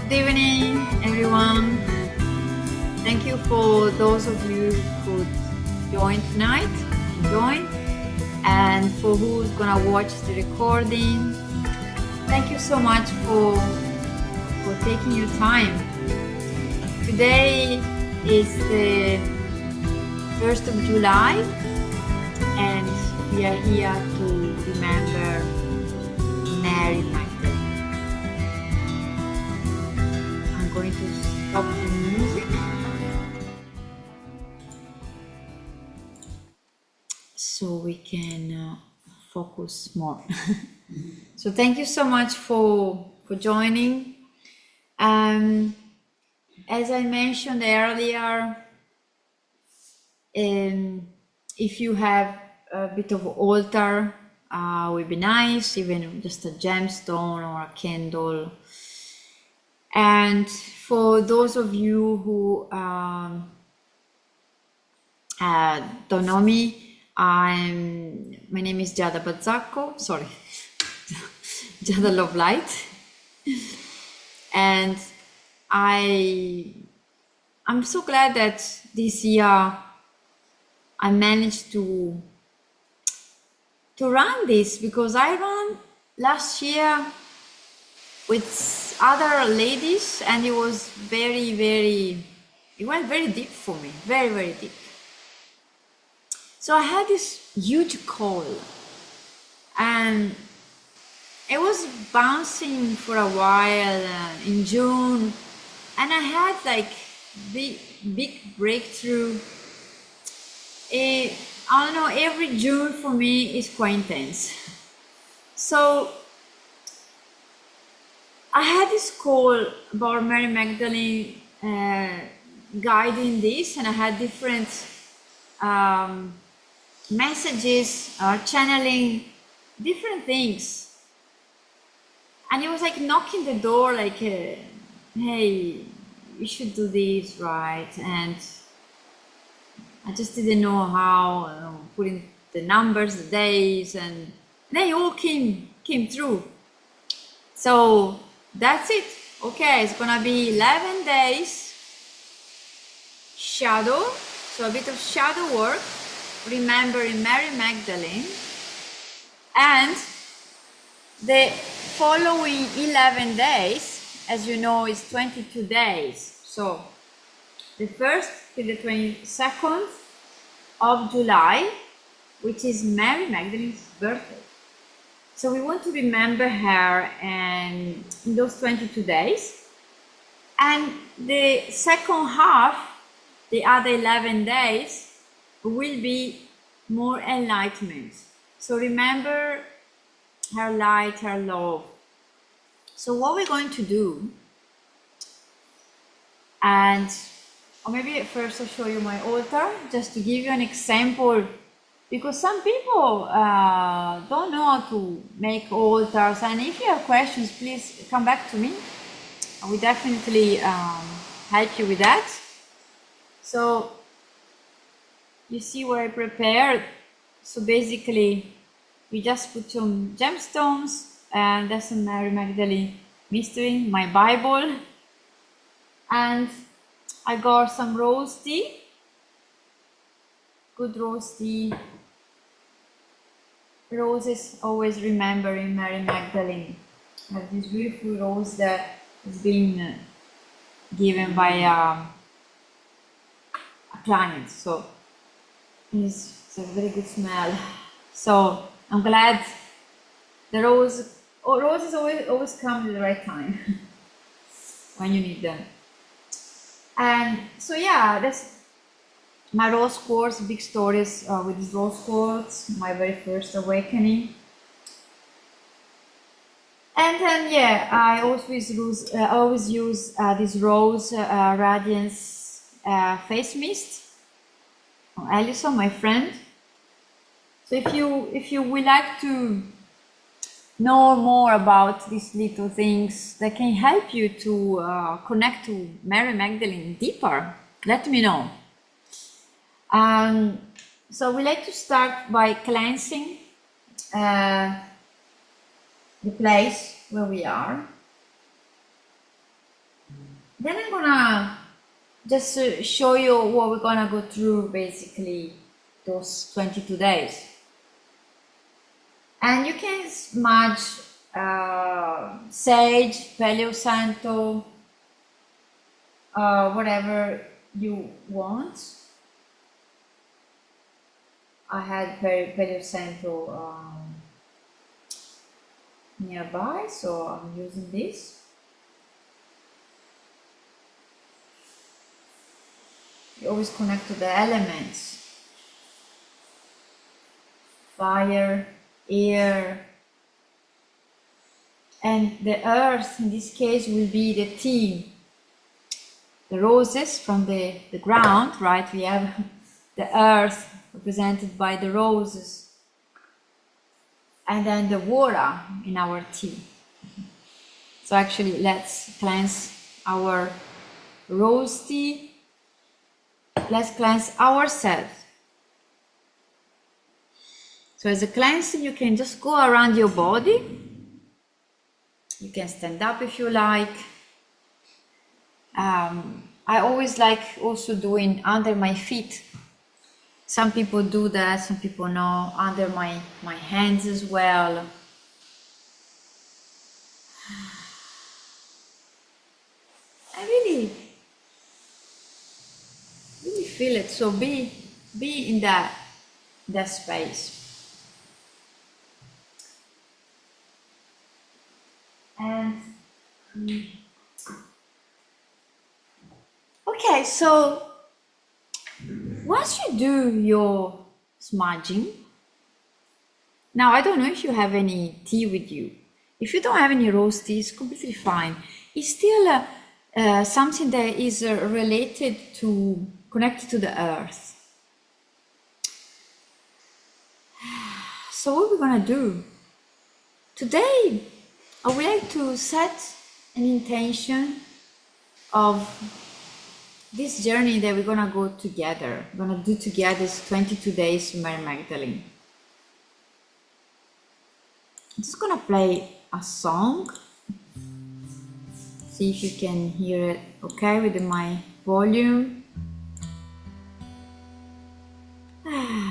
Good evening, everyone. Thank you for those of you who joined tonight, and for who's gonna watch the recording. Thank you so much for taking your time. Today is the 1st of July, and we are here to remember Mary Magdalene. I'm going to stop the music so we can focus more. So thank you so much for joining. As I mentioned earlier, if you have a bit of altar, would be nice, even just a gemstone or a candle. And for those of you who don't know me, my name is 𝐃𝐚𝐲𝐬, sorry, 𝐃𝐚𝐲 Love Light, and I'm so glad that this year I managed to run this, because I ran last year with other ladies, and it was it went very deep for me, very deep. So I had this huge call, and it was bouncing for a while in June, and I had like big breakthrough. I don't know, every June for me is quite intense. So I had this call about Mary Magdalene guiding this, and I had different messages channeling different things, and it was like knocking the door, like, hey, you should do this, right? And I just didn't know how, putting the numbers, the days, and they all came through. So that's it. Okay, it's gonna be 11 days shadow, so a bit of shadow work, remembering Mary Magdalene, and the following 11 days, as you know, is 22 days. So the 1st till the 22nd of July, which is Mary Magdalene's birthday. So we want to remember her and in those 22 days. And the second half, the other 11 days, will be more enlightenment. So remember her light, her love. So what we're going to do, or maybe first I'll show you my altar, just to give you an example, because some people don't know how to make altars, and if you have questions, please come back to me. I will definitely help you with that. So you see what I prepared. So basically, we just put some gemstones, and that's a Mary Magdalene mystery, my Bible, and I got some rose tea, good rose tea. Roses, always remembering Mary Magdalene. I have this beautiful rose that has been given by a client, so it's a very good smell. So I'm glad the roses always come at the right time when you need them. And so yeah, that's my rose quartz, big stories with this rose quartz, my very first awakening. And then yeah, I always use this rose radiance face mist, Alison, my friend. So if you would like to know more about these little things that can help you to connect to Mary Magdalene deeper, let me know. So we like to start by cleansing the place where we are. Then I'm gonna just show you what we're gonna go through basically those 22 days. And you can smudge sage, Palo Santo, whatever you want. I had Palo Santo nearby, so I'm using this. You always connect to the elements: fire, air, and the earth in this case will be the theme. The roses from the ground, right? We have the earth represented by the roses, and then the water in our tea. So actually, let's cleanse our rose tea. Let's cleanse ourselves. So as a cleansing, you can just go around your body. You can stand up if you like. I always like also doing under my feet. Some people do that, some people no, under my hands as well. I really feel it. So be in that space. And okay, so once you do your smudging, now I don't know if you have any tea with you. If you don't have any rose tea, it's completely fine. It's still something that is connected to the earth. So what we're gonna do today, I would like to set an intention of this journey that we're gonna go together. We're gonna do together this 22 days with Mary Magdalene. I'm just gonna play a song. See if you can hear it okay with my volume.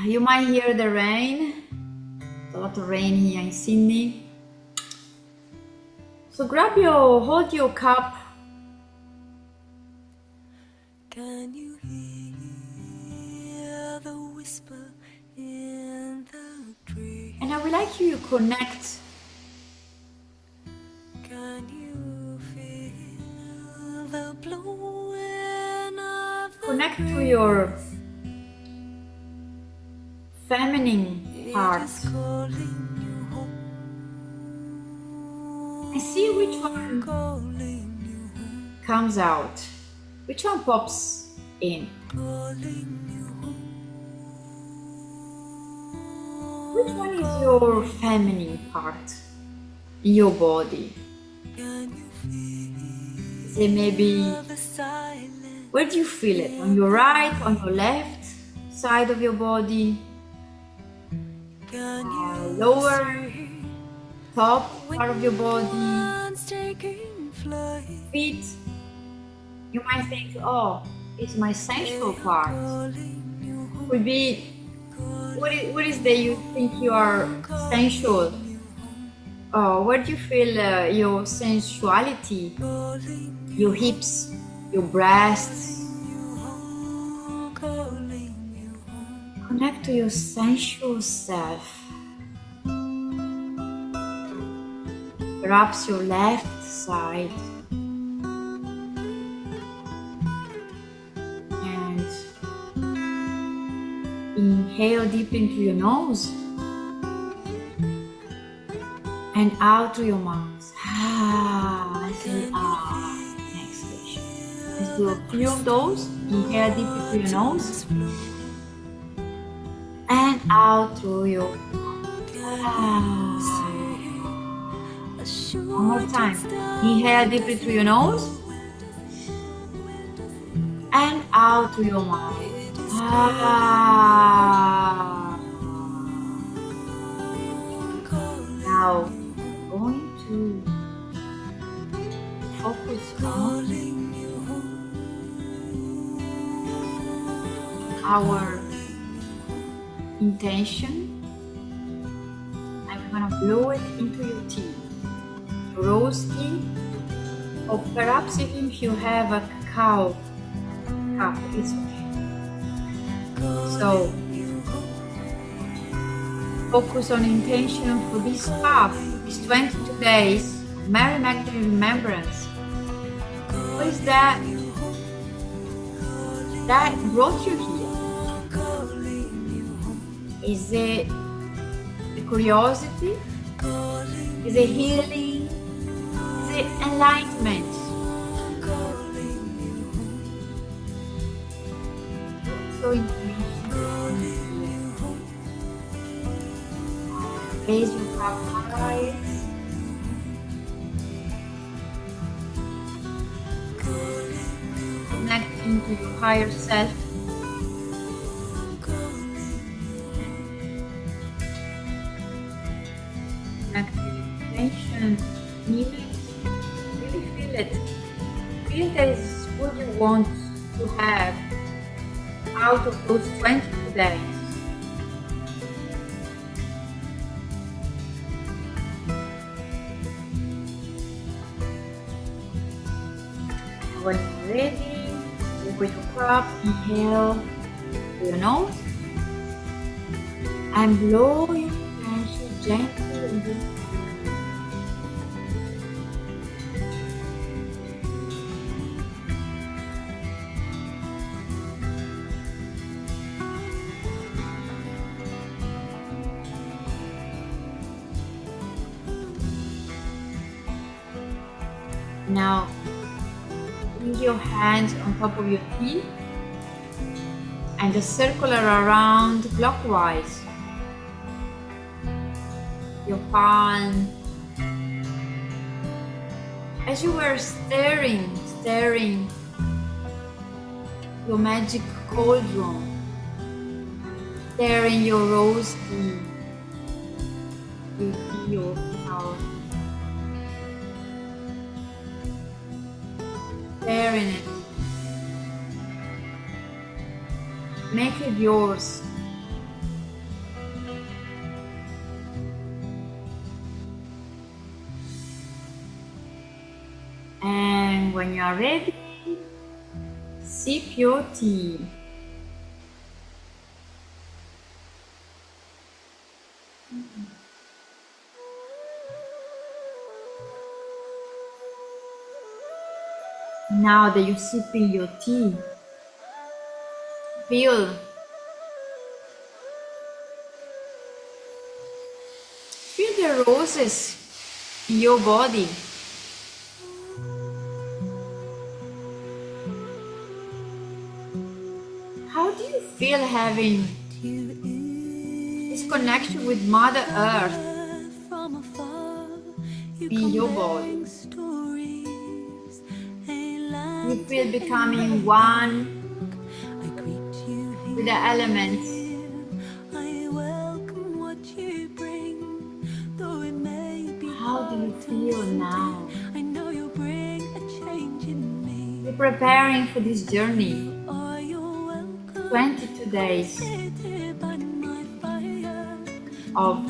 You might hear the rain. There's a lot of rain here in Sydney. So hold your cup. Can you hear the whisper in the tree? And I would like you to connect. Can you feel the blowing of the Connect to your feminine part. And see which one comes out. Which one pops in? Which one is your feminine part in your body? Say maybe, where do you feel it? On your right, on your left side of your body? Lower, top part of your body? Feet? You might think, oh, it's my sensual part. Could be, what is that you think you are sensual? Where do you feel your sensuality? Your hips, your breasts? Connect to your sensual self. Perhaps your left side. Inhale deep into your nose and out through your mouth. Until exhalation. Let's do a few of those. Inhale deep into your nose and out through your mouth. One more time. Inhale deeply through your nose and out through your mouth. Now, going to focus on our intention, and we're gonna blow it into your tea, your rose tea, or perhaps even if you have a cacao cup, it's okay. So focus on intention for this path, these 22 days, Mary Magdalene Remembrance. What is that brought you here? Is it the curiosity? Is it healing? Is it enlightenment? So raise your cup high. Connect into your higher self. Connect with intention. Feel it. Really feel it. Feel that is what you want to have out of those 22 days. When you're ready, open your cup, inhale through your nose, and blow your intention gently into the Now, bring your hands on top of your feet and just circle around clockwise. Your palm. As you were stirring your magic cauldron, stirring your rose tea, you feel how stirring it. Make it yours. And when you are ready, sip your tea. Now that you're sipping your tea, feel the roses in your body. How do you feel having this connection with Mother Earth in your body? You feel becoming one with the elements. How do you feel now? You're preparing for this journey. 22 days of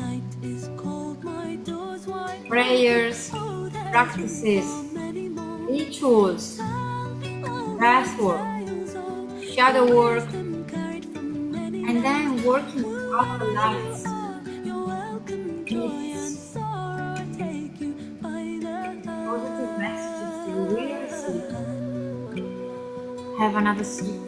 prayers, practices, rituals, breath work, shadow work, and then working out the lights. It's positive messages you really receive. Have another sip.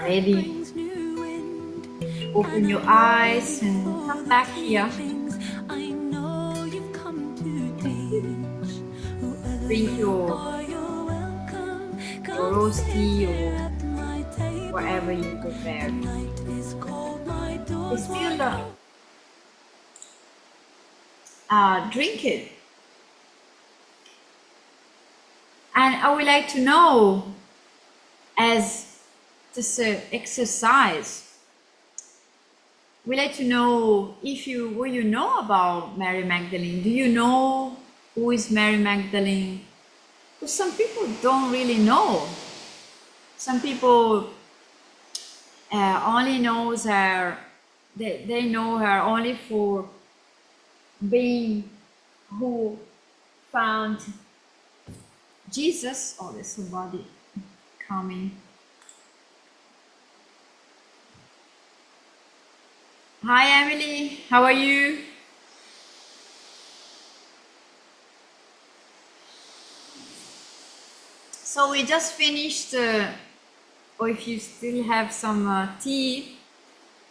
Ready. Open your eyes and come back here. Drink your rose tea or whatever you prepare. Just feel drink it. And I would like to know, as just an exercise, we like to know what you know about Mary Magdalene. Do you know who is Mary Magdalene? Because some people don't really know. Some people only knows her. They know her only for being who found Jesus. Oh, there's somebody coming. Hi, Emily. How are you? So we just finished, or if you still have some tea,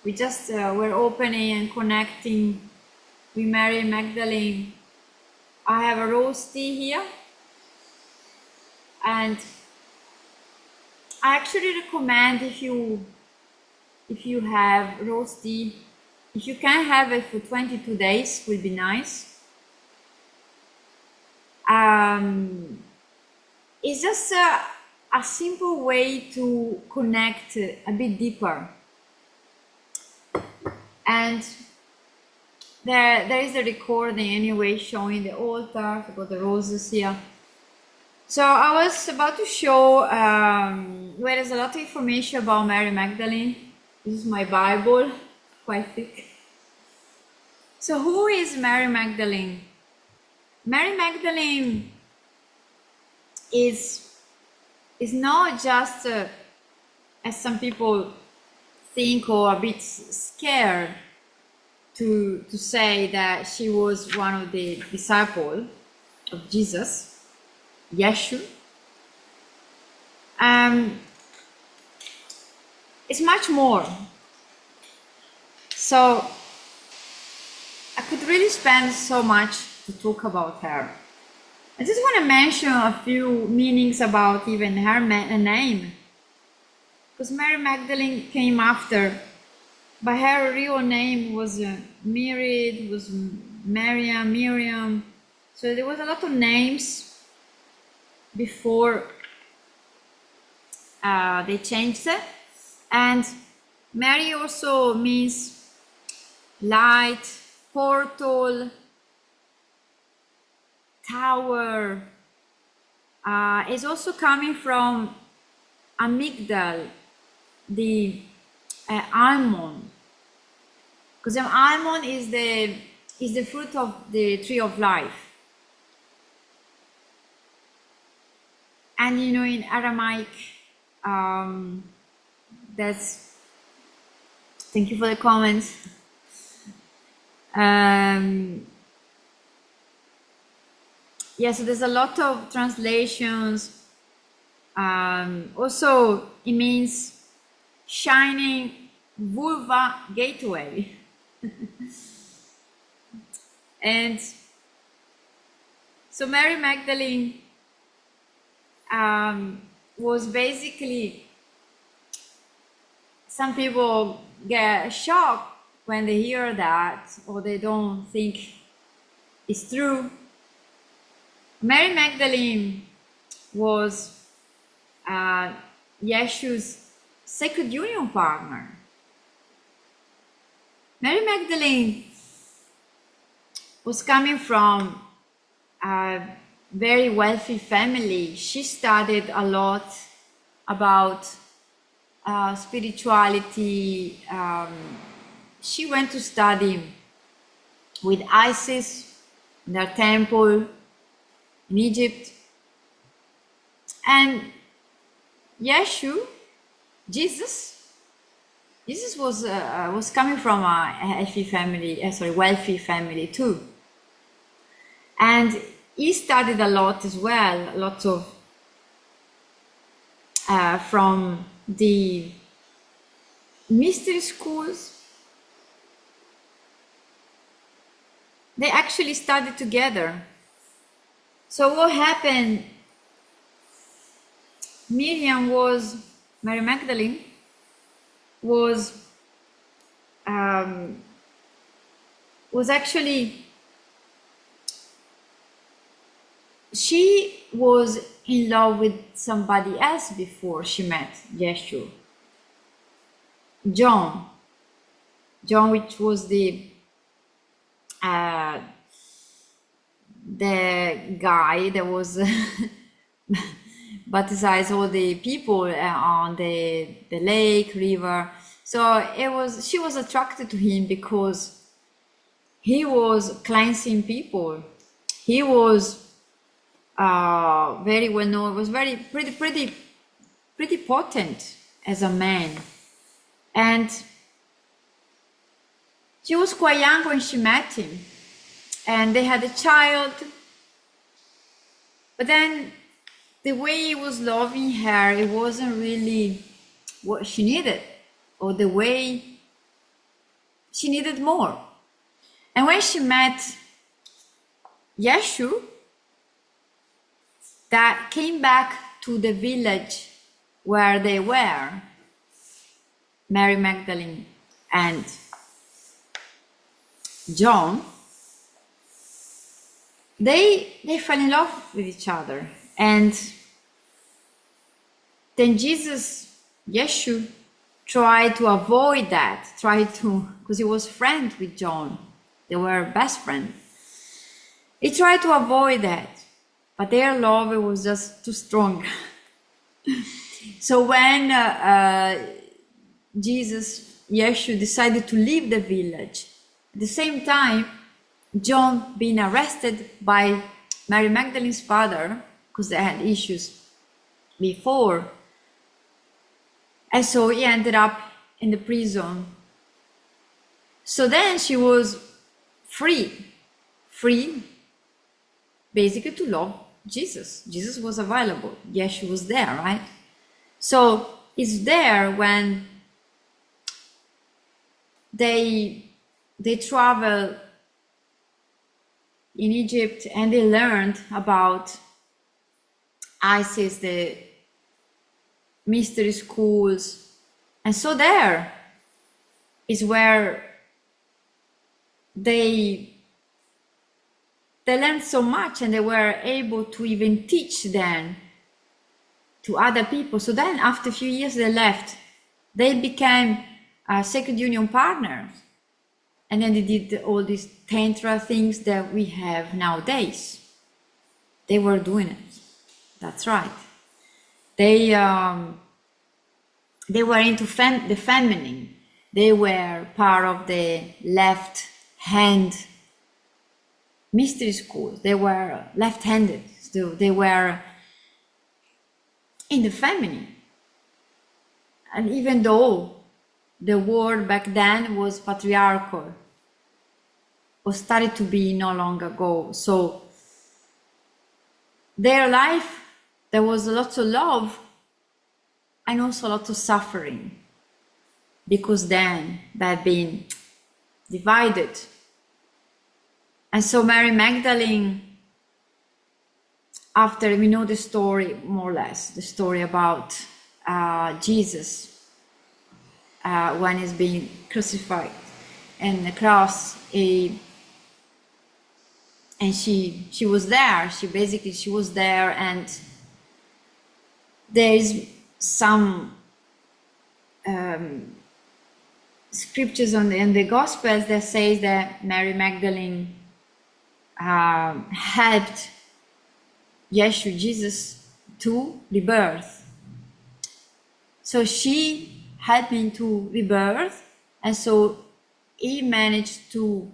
we just were opening and connecting with Mary Magdalene. I have a rose tea here, and I actually recommend if you have rose tea, if you can have it for 22 days, will be nice. It's just a simple way to connect a bit deeper. And there is a recording anyway showing the altar. I've got the roses here. So I was about to show where there's a lot of information about Mary Magdalene. This is my Bible, quite thick. So who is Mary Magdalene? Mary Magdalene is not just, as some people think or a bit scared to say that she was one of the disciples of Jesus, Yeshua. It's much more. So I could really spend so much to talk about her. I just want to mention a few meanings about even her name, because Mary Magdalene came after, but her real name was Mary, was Miriam. So there was a lot of names before they changed it. And Mary also means light, portal, tower. Is also coming from amygdal, the almond, because the almond is the fruit of the tree of life. And you know, in Aramaic, that's, thank you for the comments. Yeah, so there's a lot of translations. Also, it means shining vulva gateway. And so Mary Magdalene was basically, some people get shocked when they hear that, or they don't think it's true. Mary Magdalene was Yeshua's sacred union partner. Mary Magdalene was coming from a very wealthy family. She studied a lot about spirituality. She went to study with Isis in their temple in Egypt. And Yeshua, Jesus was coming from a healthy family, wealthy family too. And he studied a lot as well, lots of from the mystery schools. They actually studied together. So what happened? Mary Magdalene was actually she was in love with somebody else before she met Yeshua. John, which was the guy that was baptized all the people on the lake, river. So she was attracted to him because he was cleansing people. He was very well known. Was very pretty potent as a man, and she was quite young when she met him, and they had a child. But then the way he was loving her, it wasn't really what she needed, or the way she needed more. And when she met Yeshua, that came back to the village where they were, Mary Magdalene and John, they fell in love with each other. And then Yeshua tried to avoid that, because he was friends with John. They were best friends. He tried to avoid that, but their love was just too strong. So when Yeshua decided to leave the village, at the same time, John being arrested by Mary Magdalene's father, because they had issues before. And so he ended up in the prison. So then she was free basically to love Jesus. Jesus was available. Yeshua was there, right? So it's there when they travel in Egypt and they learned about Isis, the mystery schools. And so there is where they learned so much, and they were able to even teach them to other people. So then after a few years they left. They became Sacred Union partners. And then they did all these tantra things that we have nowadays. They were doing it. That's right. They were into the feminine. They were part of the left hand mystery schools. They were left-handed. So they were in the feminine. And even though the world back then was patriarchal, or started to be no long ago. So their life, there was lots of love and also lots of suffering, because then they had been divided. And so Mary Magdalene, after we know the story, more or less, the story about Jesus when he's being crucified and the cross, and she was there. She was there, and there is some scriptures in the Gospels that says that Mary Magdalene helped Yeshua, Jesus, to rebirth. So she helped him to rebirth, and so he managed to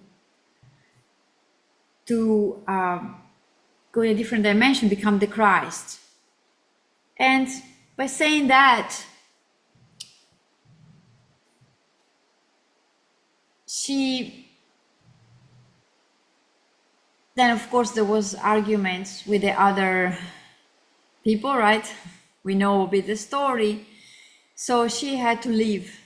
go in a different dimension, become the Christ. And by saying that, then of course there was arguments with the other people, right? We know a bit the story. So she had to leave.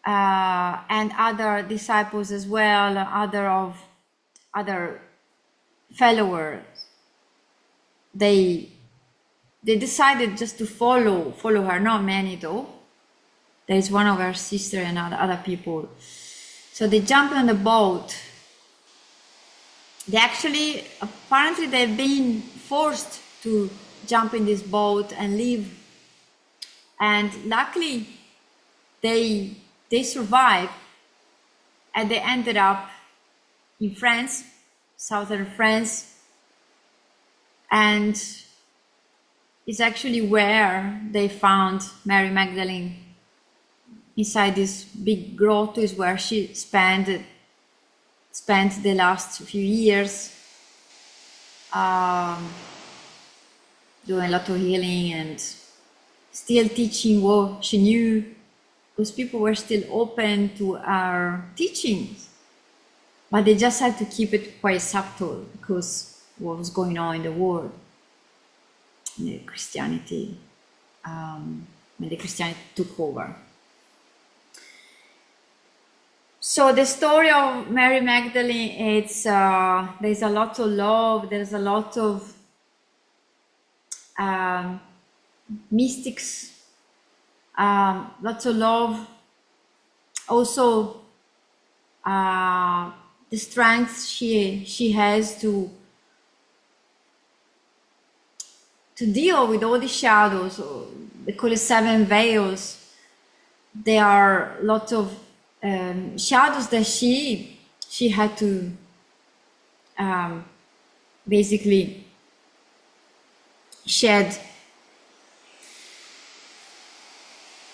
And other disciples as well, other followers, they decided just to follow her. Not many though. There is one of her sister and other people. So they jumped on the boat they actually, apparently they've been forced to jump in this boat and leave. And luckily they survived, and they ended up in France, southern France, and it's actually where they found Mary Magdalene. Inside this big grotto is where she spent the last few years, doing a lot of healing and still teaching what she knew, because people were still open to our teachings, but they just had to keep it quite subtle because what was going on in the world, the Christianity, when the Christianity took over. So the story of Mary Magdalene, it's there's a lot of love, there's a lot of mystics, lots of love, also the strength she has to deal with all the shadows. They call it 7 veils. There are lots of shadows that she had to basically shed.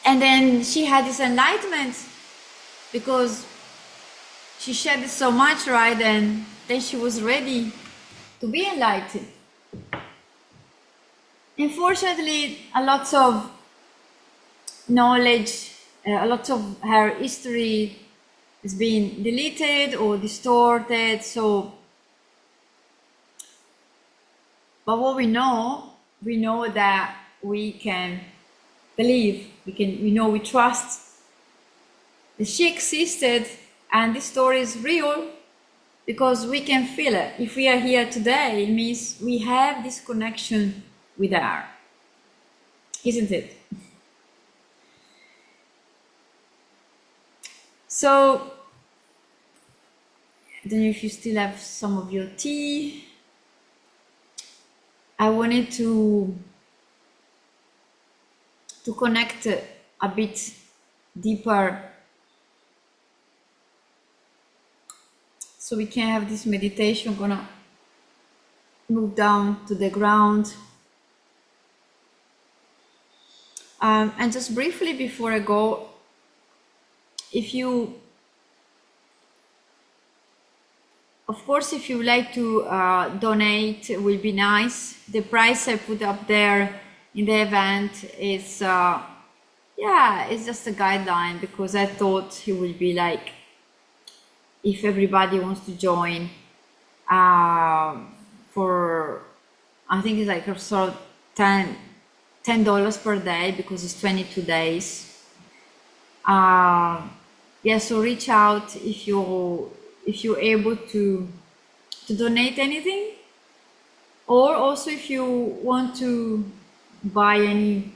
And then she had this enlightenment because she shed so much, right? And then she was ready to be enlightened. Unfortunately, a lot of knowledge, a lot of her history is being deleted or distorted. So, but what we know that we can believe, we trust that she existed, and this story is real because we can feel it. If we are here today, it means we have this connection with her, isn't it? So, I don't know if you still have some of your tea. I wanted to connect a bit deeper so we can have this meditation. I'm gonna move down to the ground. And just briefly before I go, if you like to donate, it will be nice. The price I put up there in the event is, it's just a guideline, because I thought it would be like, if everybody wants to join, for, I think it's like sort of $10 per day, because it's 22 days. So reach out if you're able to donate anything, or also if you want to buy any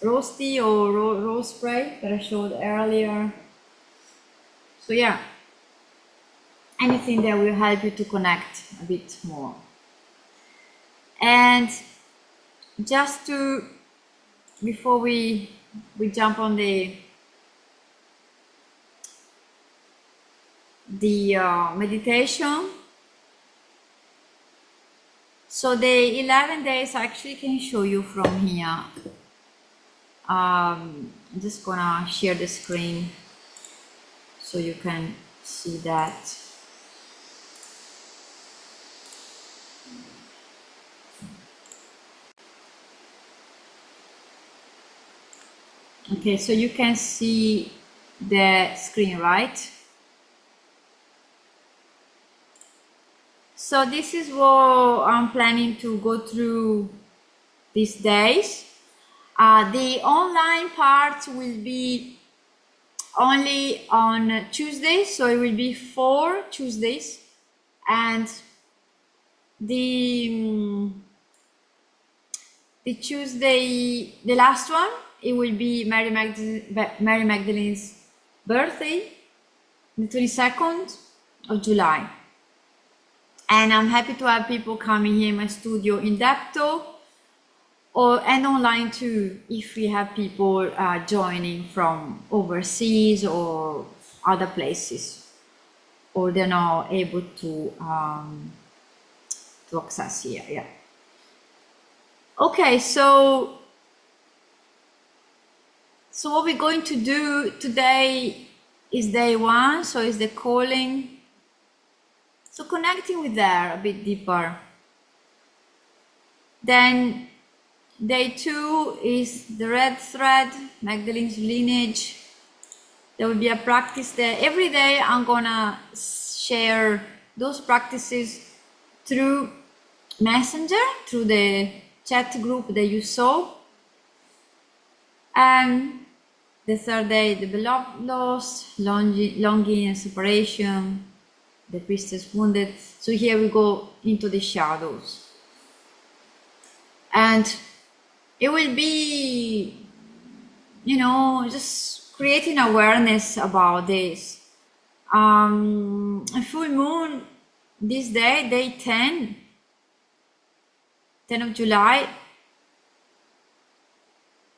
rose tea or rose spray that I showed earlier. So yeah, anything that will help you to connect a bit more. And just to, before we jump on the meditation, so the 11 days I actually can show you from here. I'm just gonna share the screen so you can see that. Okay, so you can see the screen, right? So this is what I'm planning to go through these days. The online part will be only on Tuesdays, so it will be 4 Tuesdays, and the Tuesday, the last one, it will be Mary Magdalene's birthday, the 22nd of July. And I'm happy to have people coming here in my studio in Dapto, and online too, if we have people joining from overseas or other places, or they're not able to access here. Yeah. Okay, so what we're going to do today is day one, so it's the calling. So connecting with there a bit deeper. Then day two is the red thread, Magdalene's lineage. There will be a practice there. Every day I'm gonna share those practices through Messenger, through the chat group that you saw. And the third day, the beloved lost, longing and separation, the priestess wounded. So here we go into the shadows. And it will be, you know, just creating awareness about this. A full moon this day, day 10 of July,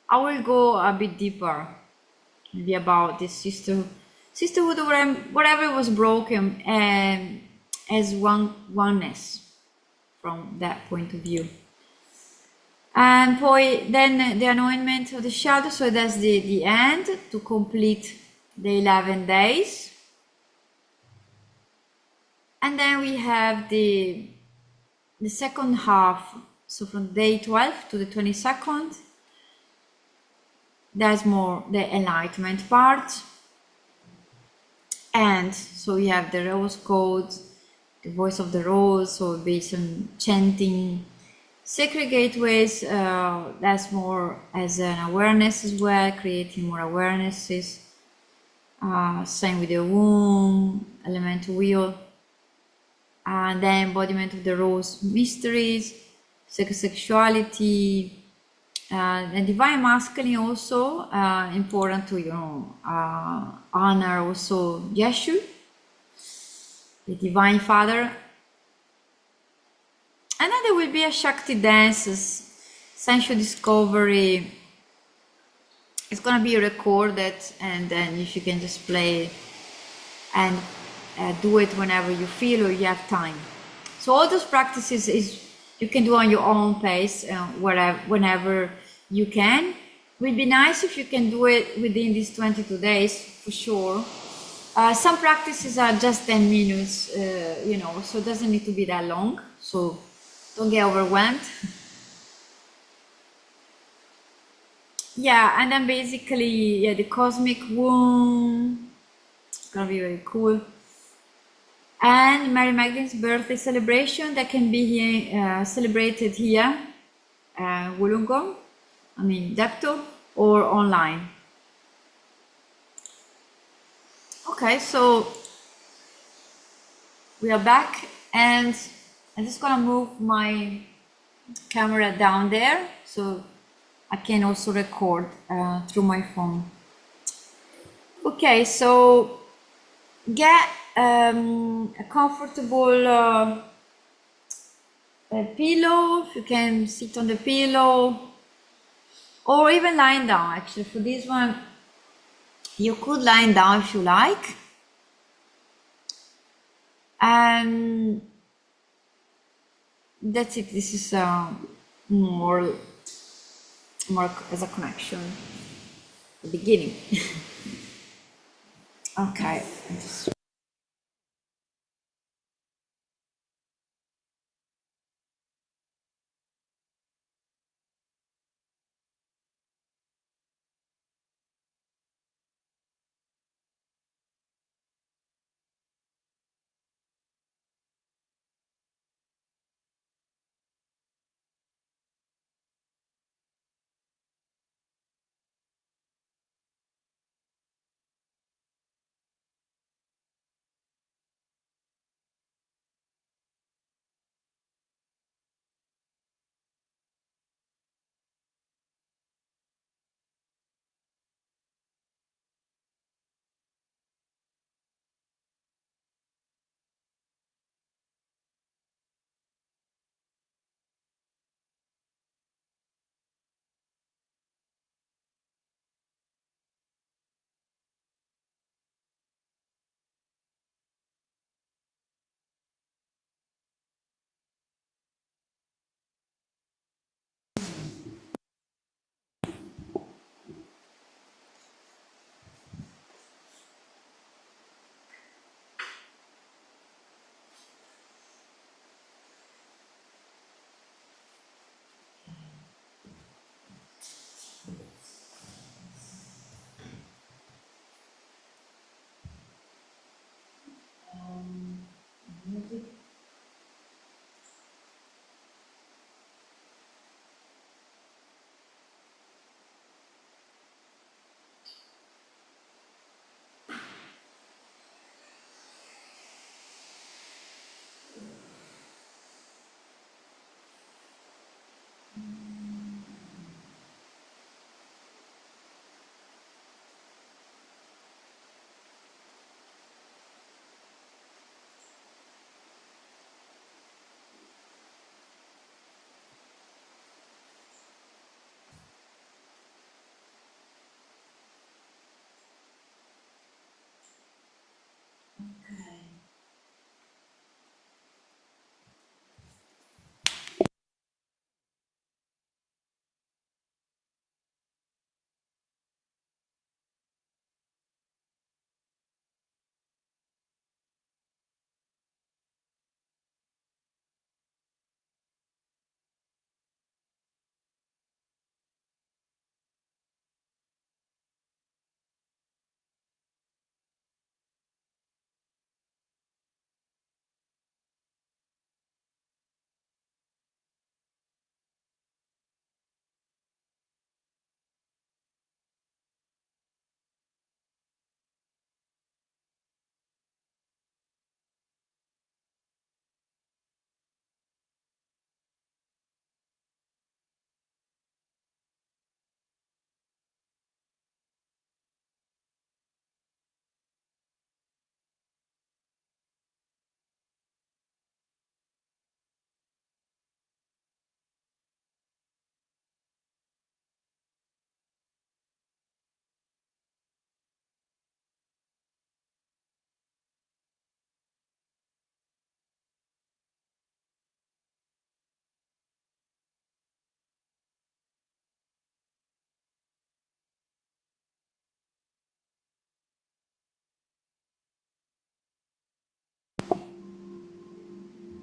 I will go a bit deeper, maybe about this sisterhood, or whatever was broken, and as oneness from that point of view. And then the anointment of the shadow, so that's the end to complete the 11 days. And then we have the second half, so from day 12 to the 22nd, that's more the enlightenment part. And so we have the rose code, the voice of the rose, so based on chanting sacred gateways, that's more as an awareness as well, creating more awarenesses. Same with the womb, elemental wheel, and then embodiment of the rose mysteries, sexuality, and divine masculine also, important to, you know, honor also Yeshu, the divine father. And then there will be a Shakti dances, sensual discovery. It's gonna be recorded, and then if you can just play and do it whenever you feel or you have time. So all those practices you can do on your own pace, whenever you can. It would be nice if you can do it within these 22 days, for sure. Some practices are just 10 minutes, you know, so it doesn't need to be that long. So don't get overwhelmed. Yeah, and then basically, yeah, the cosmic womb. It's gonna be very cool. And Mary Magdalene's birthday celebration that can be here, celebrated here, Wollongong, I mean Dapto, or online. Okay, so we are back, and I'm just gonna move my camera down there so I can also record through my phone. Okay, so get a comfortable pillow, if you can sit on the pillow, or even lying down. Actually, for this one, you could lie down if you like. And that's it. This is more as a connection, the beginning. Okay.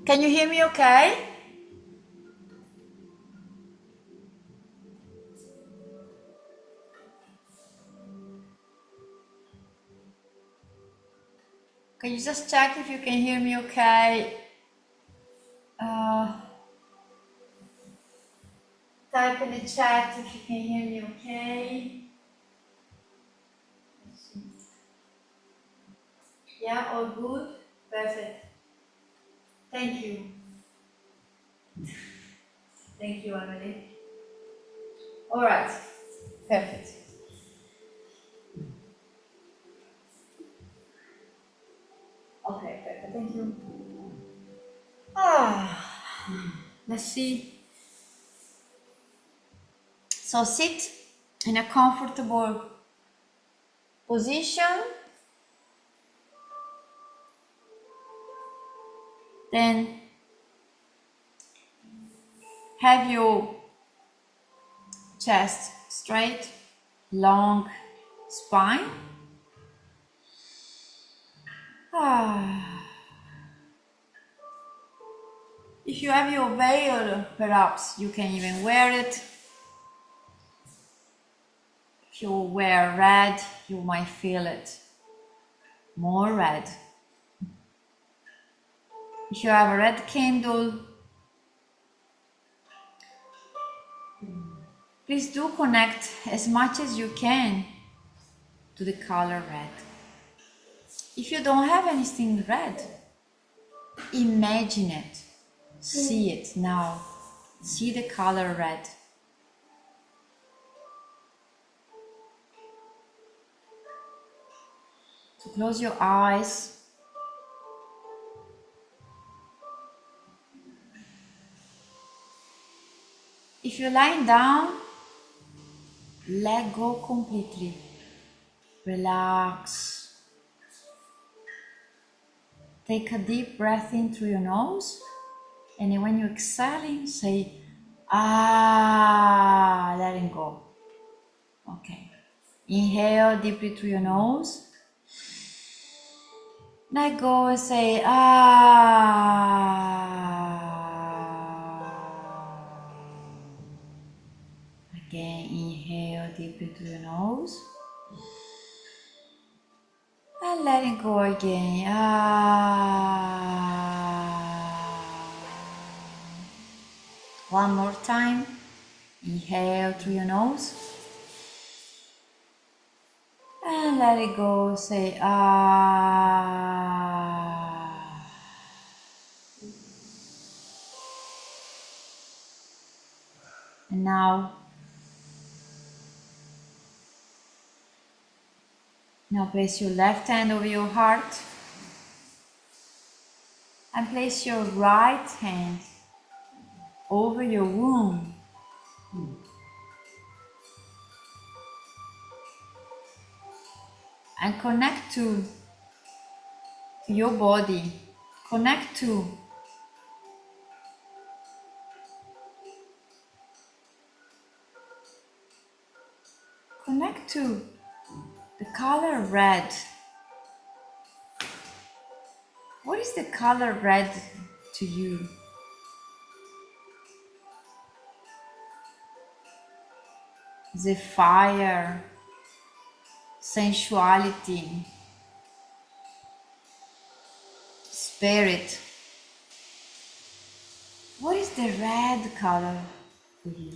Can you hear me okay? Can you just check if you can hear me okay? Type in the chat if you can hear me okay. Let's see. Yeah, all good? Perfect. Thank you. Thank you, Emily. All right. Perfect. Okay, perfect. Thank you. Let's see. So sit in a comfortable position. Then have your chest straight, long spine. If you have your veil, perhaps you can even wear it. If you wear red, you might feel it more red. If you have a red candle, please do connect as much as you can to the color red. If you don't have anything red, imagine it. See it now. See the color red. So close your eyes. If you're lying down, let go completely. Relax. Take a deep breath in through your nose, and then when you're exhaling, say, ah, letting go. Okay. Inhale deeply through your nose. Let go and say, ah. Again, inhale deeply through your nose. And letting go again. Ah. One more time. Inhale through your nose. And let it go. Say ah. And now place your left hand over your heart and place your right hand over your womb. And connect to your body. Connect to the color red. What is the color red to you? The fire, sensuality, spirit. What is the red color for you?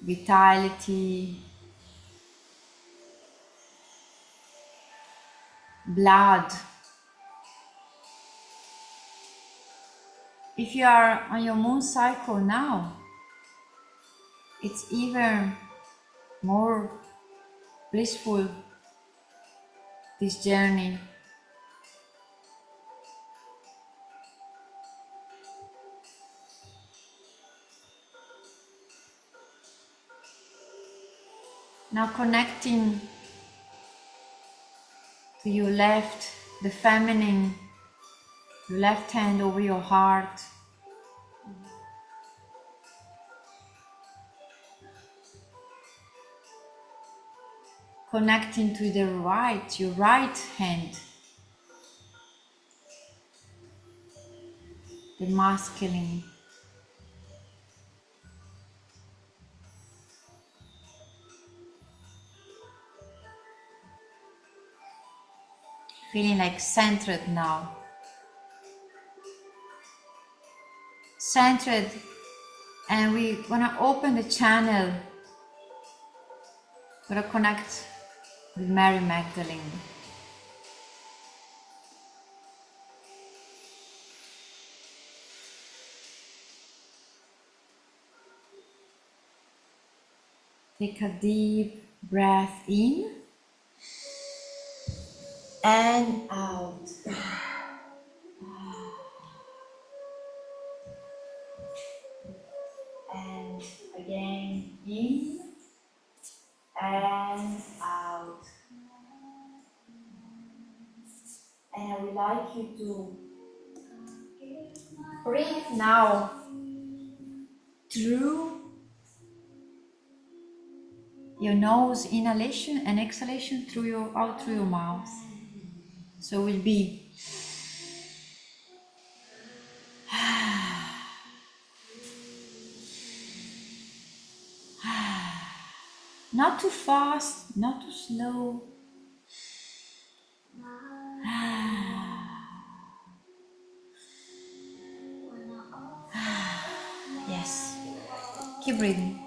Vitality, blood. If you are on your moon cycle now, it's even more blissful, this journey. Now connecting to your left, the feminine, your left hand over your heart. connecting to the right, your right hand, the masculine. Feeling like centered now. Centered, and we're gonna open the channel. We're gonna connect with Mary Magdalene. Take a deep breath in and out. And again, in and out. And I would like you to breathe now through your nose, inhalation, and exhalation through your out through your mouth. So it will be not too fast, not too slow. Yes. Keep breathing.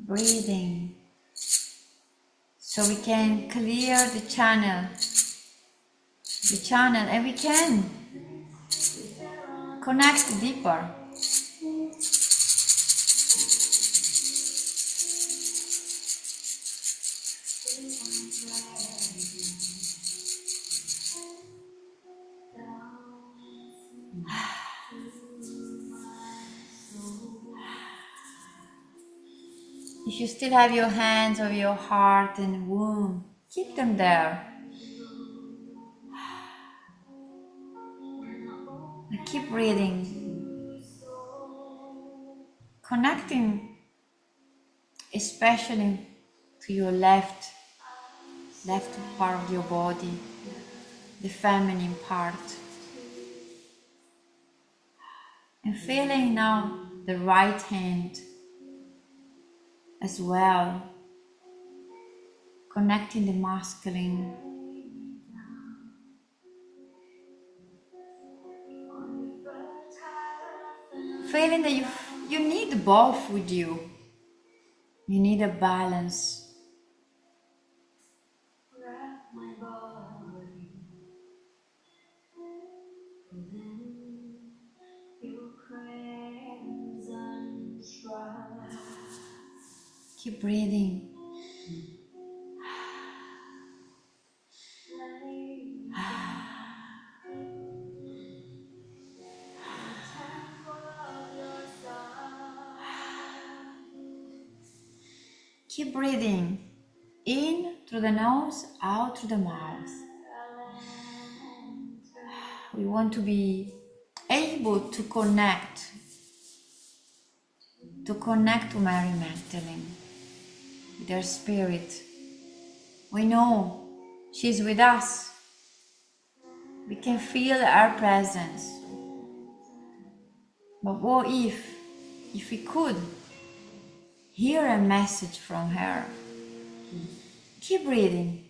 Breathing. So we can clear the channel, and we can connect deeper. If you still have your hands over your heart and womb, keep them there. And keep breathing. Connecting especially to your left part of your body, the feminine part. And feeling now the right hand as well, connecting the masculine. Feeling that you need both with you. You need a balance. Keep breathing. Keep breathing. In through the nose, out through the mouth. We want to be able to connect to Mary Magdalene, with her spirit. We know she's with us. We can feel her presence. But what if we could hear a message from her? Keep breathing.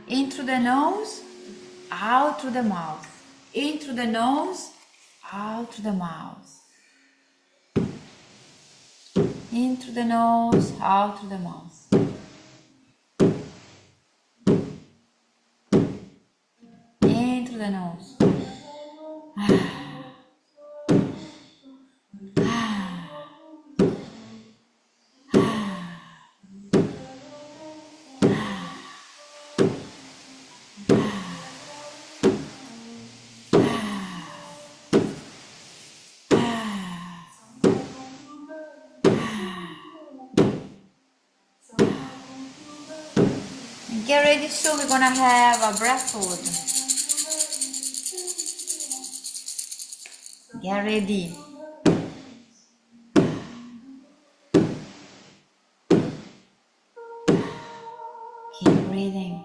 In through the nose, out through the mouth. In through the nose, out through the mouth. In through the nose, out through the mouth. In through the nose. Get ready soon, we're gonna have a breath hold. Get ready. Keep breathing.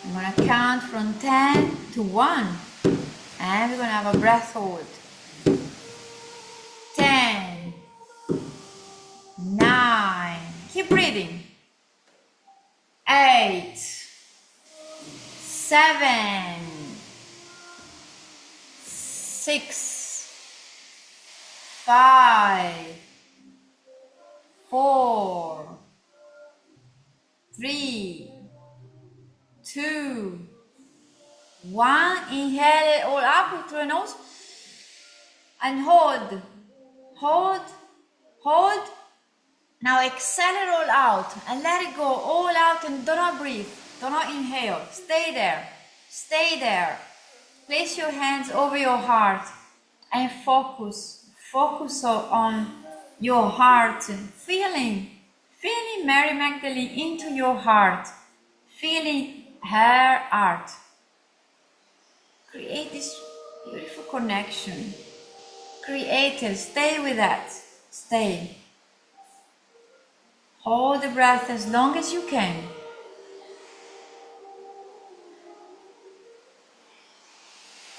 I'm gonna count from 10 to 1 and we're gonna have a breath hold. 10, 9, keep breathing. 8, 7, 6, 5, 4, 3, 2, 1. Inhale it all up through the nose and hold, hold, hold. Now exhale it all out and let it go all out and do not breathe, do not inhale. Stay there, stay there. Place your hands over your heart and focus on your heart, feeling Mary Magdalene into your heart, feeling her heart. Create this beautiful connection. Create it, stay with that, stay. Hold the breath as long as you can.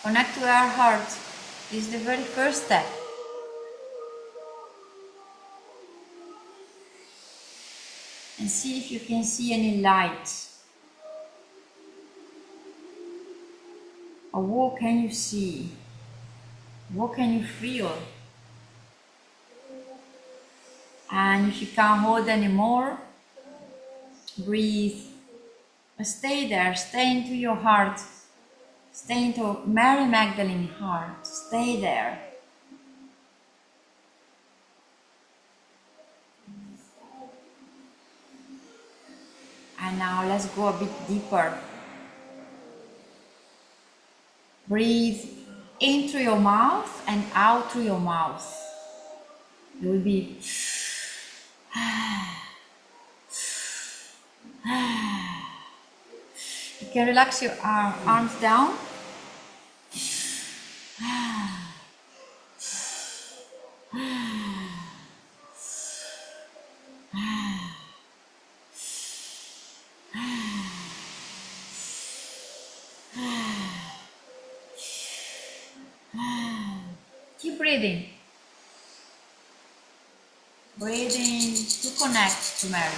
Connect to our heart. This is the very first step. And see if you can see any light. Or what can you see? What can you feel? And if you can't hold anymore, breathe. But stay there, stay into your heart. Stay into Mary Magdalene heart. Stay there. And now let's go a bit deeper. Breathe in through your mouth and out through your mouth. It will be you can relax your arms down. Keep breathing. Breathing to connect to Mary.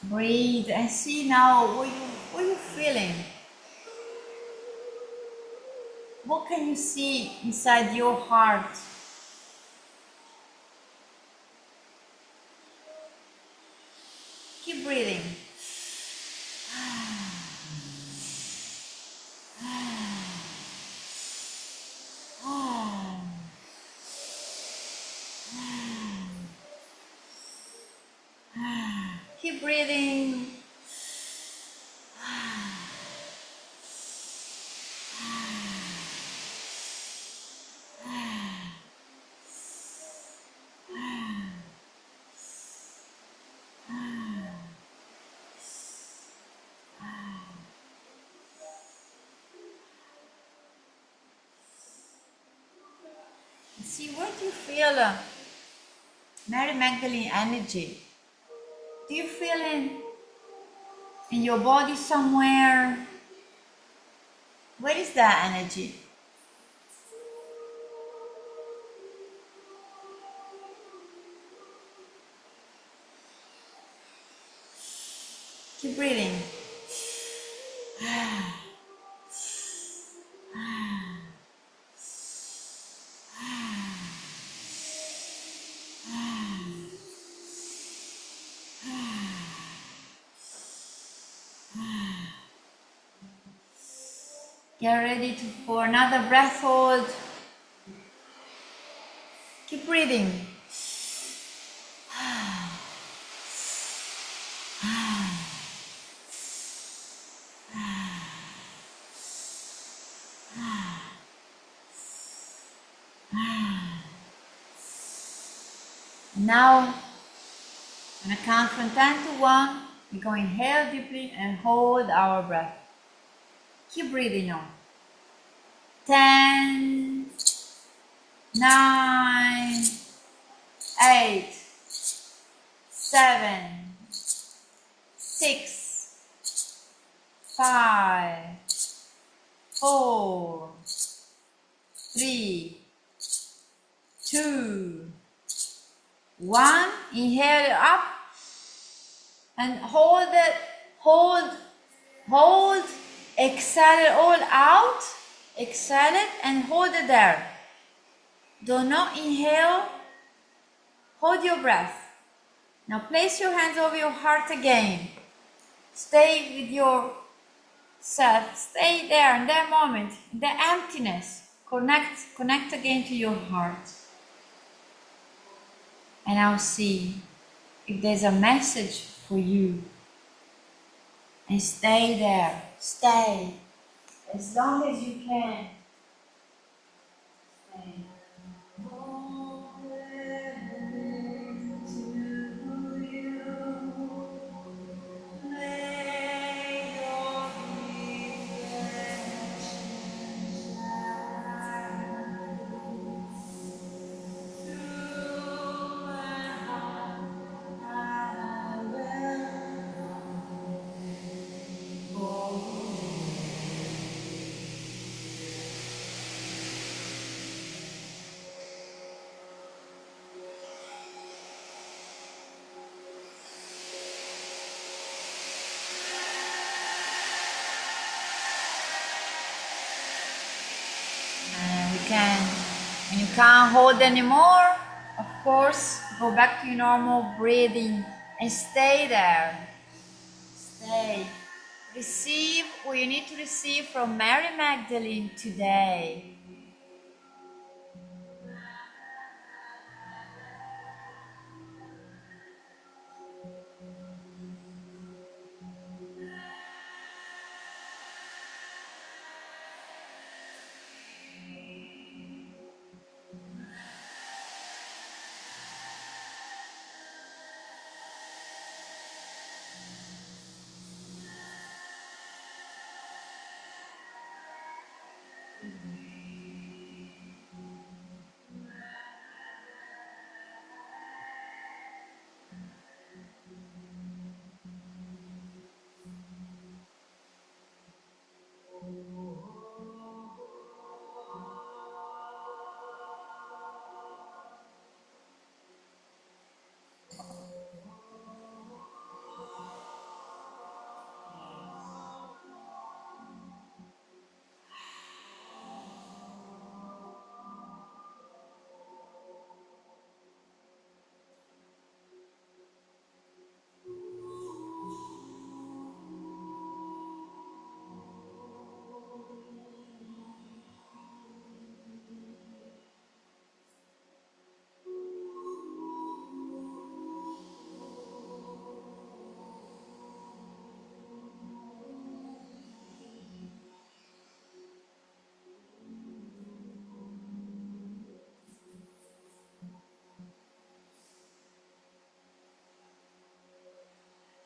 Breathe and see now what you're feeling. What can you see inside your heart? Keep breathing. Keep breathing. See, where do you feel Mary Magdalene energy? Do you feel it in your body somewhere? Where is that energy? Keep breathing. Get ready for another breath hold. Keep breathing. Now, on a count from 10 to 1, we're going to inhale deeply and hold our breath. Keep breathing on. 10, 9, 8, 7, 6, 5, 4, 3, 2, 1. Inhale it up and hold it, hold, exhale it all out, exhale it and hold it there. Do not inhale, hold your breath. Now place your hands over your heart again. Stay with yourself, stay there in that moment, in the emptiness. Connect again to your heart. And I'll see if there's a message for you. And stay there, stay, as long as you can. Stay. When you can't hold anymore, of course, go back to your normal breathing and stay there. Stay. Receive what you need to receive from Mary Magdalene today.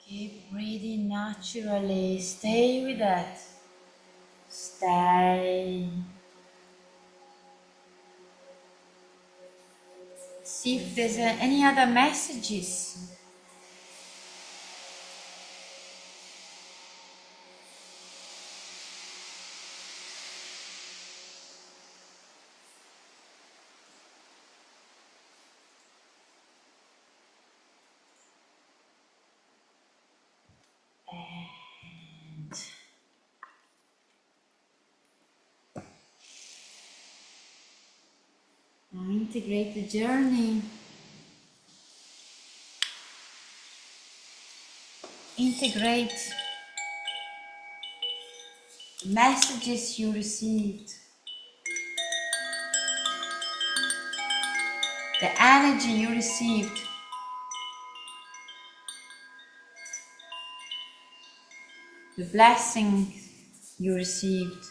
Keep breathing naturally. Stay with that. Stay. See if there's any other messages. Now integrate the journey. Integrate messages you received, the energy you received, the blessing you received.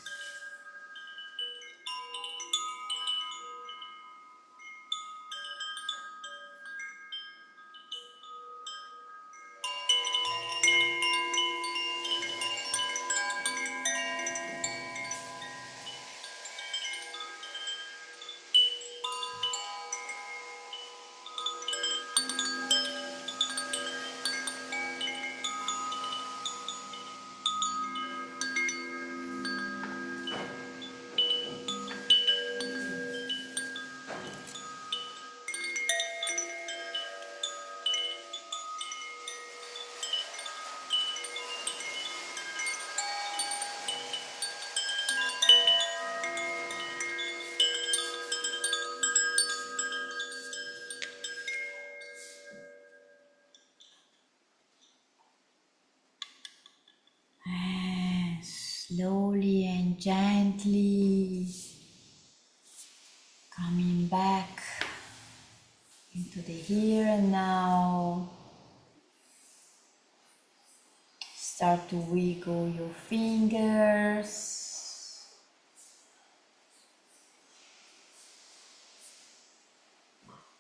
Slowly and gently coming back into the here and now. Start to wiggle your fingers.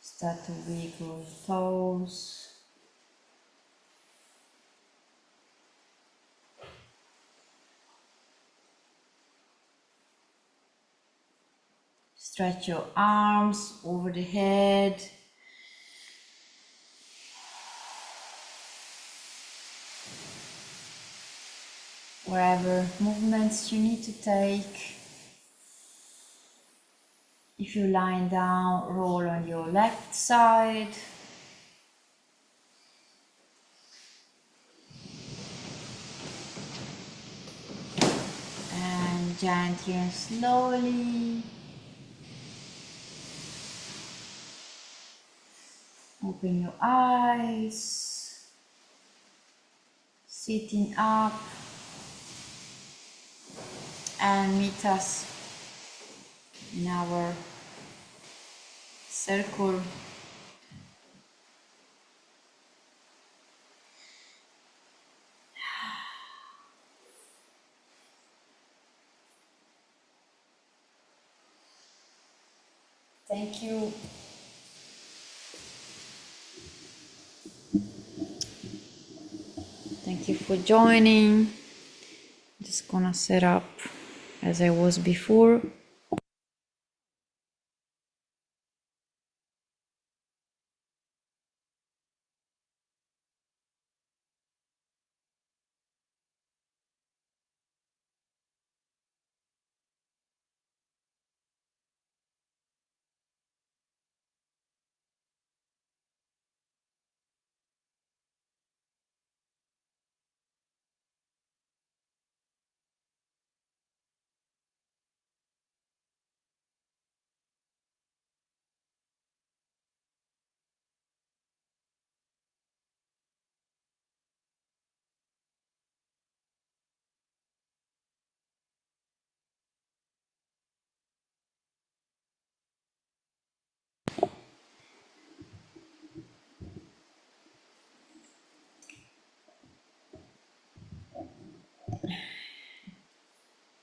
Start to wiggle your toes. Stretch your arms over the head. Wherever movements you need to take. If you're lying down, roll on your left side. And gently and slowly open your eyes, sitting up, and meet us in our circle. Thank you. Thank you for joining. Just gonna set up as I was before.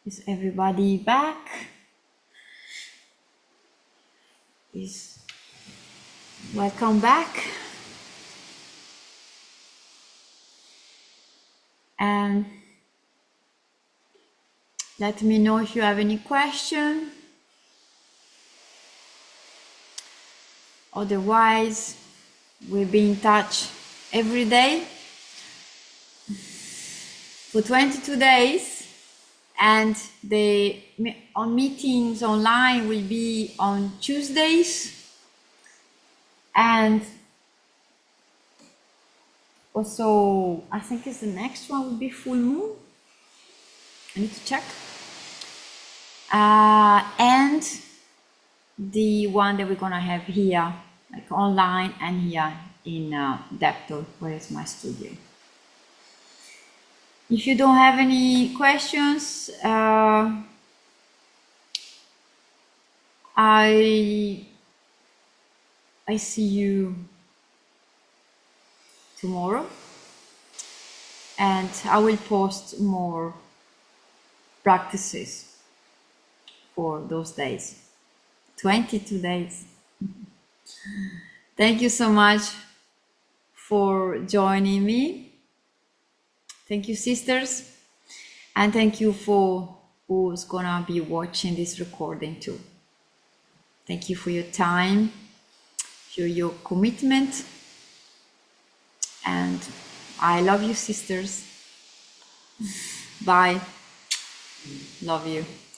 Is everybody back? Welcome back. And let me know if you have any question. Otherwise, we'll be in touch every day for 22 days. And the meetings online will be on Tuesdays. And also, I think the next one will be full moon. I need to check. And the one that we're gonna have here, like online and here in Dapto, where is my studio. If you don't have any questions, I see you tomorrow, and I will post more practices for those days. 22 days. Thank you so much for joining me. Thank you, sisters, and thank you for who's gonna be watching this recording too. Thank you for your time, for your commitment, and I love you, sisters. Bye. Love you.